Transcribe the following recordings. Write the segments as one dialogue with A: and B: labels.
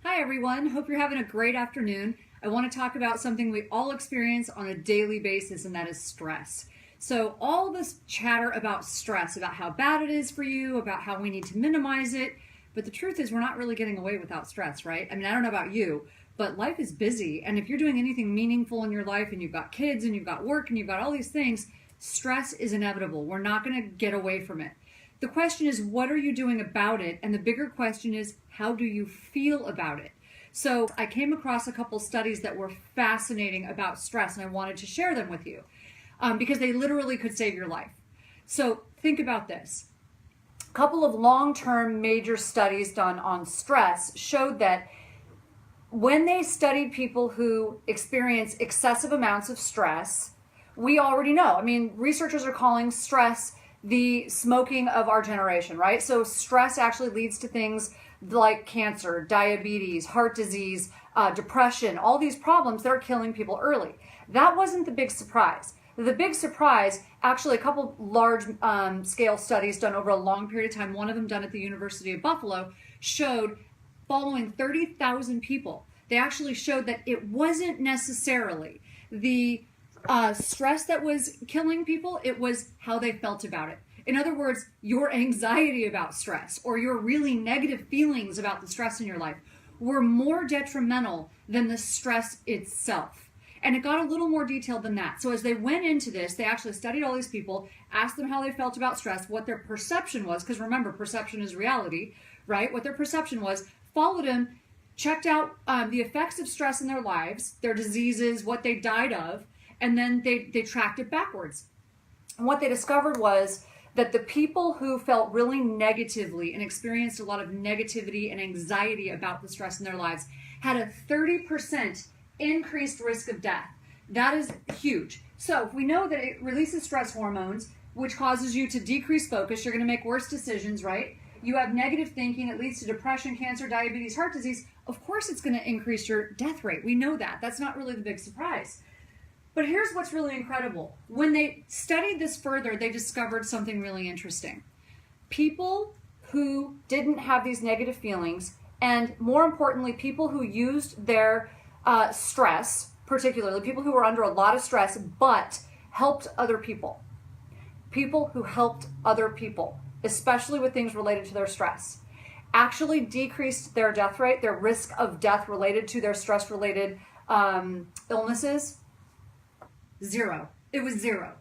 A: Hi everyone, hope you're having a great afternoon. I want to talk about something we all experience on a daily basis, and that is stress. So all this chatter about stress, about how bad it is for you, about how we need to minimize it, but the truth is we're not really getting away without stress, right? I mean, I don't know about you, but life is busy, and if you're doing anything meaningful in your life and you've got kids and you've got work and you've got all these things, stress is inevitable. We're not going to get away from it. The question is, what are you doing about it? And the bigger question is, how do you feel about it? So I came across a couple studies that were fascinating about stress, and I wanted to share them with you because they literally could save your life. So think about this. A couple of long-term major studies done on stress showed that when they studied people who experience excessive amounts of stress, we already know. I mean, researchers are calling stress the smoking of our generation, right? So stress actually leads to things like cancer, diabetes, heart disease, depression, all these problems that are killing people early. That wasn't the big surprise. The big surprise, actually a couple large scale studies done over a long period of time, one of them done at the University of Buffalo, showed following 30,000 people, they actually showed that it wasn't necessarily the stress that was killing people, it was how they felt about it. In other words, your anxiety about stress or your really negative feelings about the stress in your life were more detrimental than the stress itself. And it got a little more detailed than that. So as they went into this, they actually studied all these people, asked them how they felt about stress, what their perception was, because remember, perception is reality, right? What their perception was, followed them, checked out the effects of stress in their lives, their diseases, what they died of, and then they tracked it backwards. And what they discovered was that the people who felt really negatively and experienced a lot of negativity and anxiety about the stress in their lives had a 30% increased risk of death. That is huge. So if we know that it releases stress hormones, which causes you to decrease focus, you're going to make worse decisions, right? You have negative thinking, it leads to depression, cancer, diabetes, heart disease. Of course it's going to increase your death rate. We know that. That's not really the big surprise. But here's what's really incredible. When they studied this further, they discovered something really interesting. People who didn't have these negative feelings, and more importantly, people who used their stress, particularly people who were under a lot of stress, but helped other people. People who helped other people, especially with things related to their stress, actually decreased their death rate, their risk of death related to their stress-related illnesses. Zero. It was zero.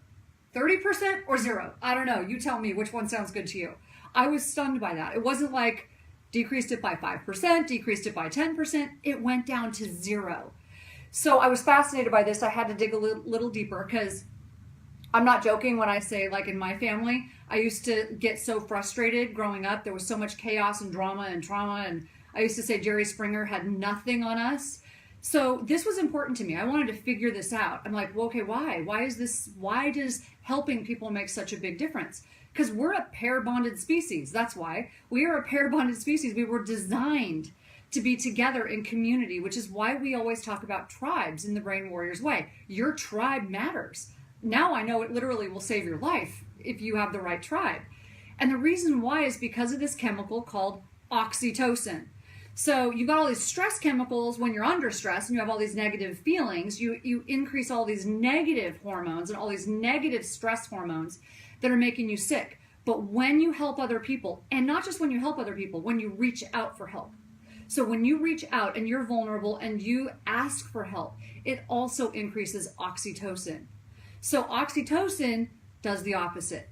A: 30% or zero? I don't know. You tell me which one sounds good to you. I was stunned by that. It wasn't like decreased it by 5%, decreased it by 10%. It went down to zero. So I was fascinated by this. I had to dig a little deeper because I'm not joking when I say, like in my family, I used to get so frustrated growing up. There was so much chaos and drama and trauma. And I used to say Jerry Springer had nothing on us. So this was important to me. I wanted to figure this out. I'm like, well, okay, why? Why does helping people make such a big difference? Because we're a pair-bonded species. That's why. We are a pair-bonded species. We were designed to be together in community, which is why we always talk about tribes in the Brain Warriors way. Your tribe matters. Now I know it literally will save your life if you have the right tribe. And the reason why is because of this chemical called oxytocin. So you've got all these stress chemicals when you're under stress and you have all these negative feelings. You increase all these negative hormones and all these negative stress hormones that are making you sick. But when you help other people, and not just when you help other people, when you reach out for help. So when you reach out and you're vulnerable and you ask for help, it also increases oxytocin. So oxytocin does the opposite.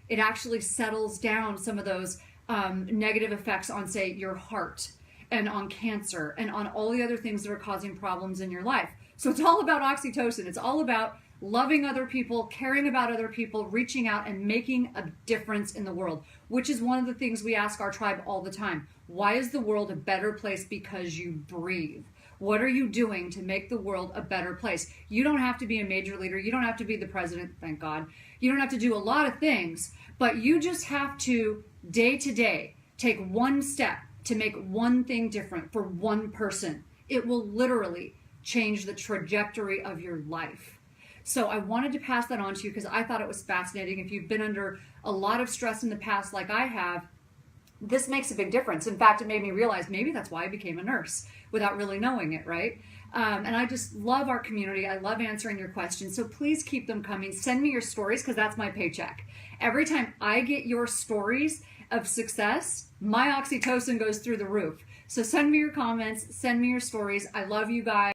A: It actually settles down some of those negative effects on, say, your heart and on cancer and on all the other things that are causing problems in your life. So it's all about oxytocin. It's all about loving other people, caring about other people, reaching out and making a difference in the world, which is one of the things we ask our tribe all the time. Why is the world a better place? Because you breathe. What are you doing to make the world a better place? You don't have to be a major leader. You don't have to be the president, thank God. You don't have to do a lot of things, but you just have to, day to day, take one step to make one thing different for one person. It will literally change the trajectory of your life. So I wanted to pass that on to you because I thought it was fascinating. If you've been under a lot of stress in the past like I have, this makes a big difference. In fact, it made me realize maybe that's why I became a nurse without really knowing it, right? And I just love our community. I love answering your questions. So please keep them coming. Send me your stories, because that's my paycheck. Every time I get your stories of success, my oxytocin goes through the roof. So send me your comments, send me your stories. I love you guys.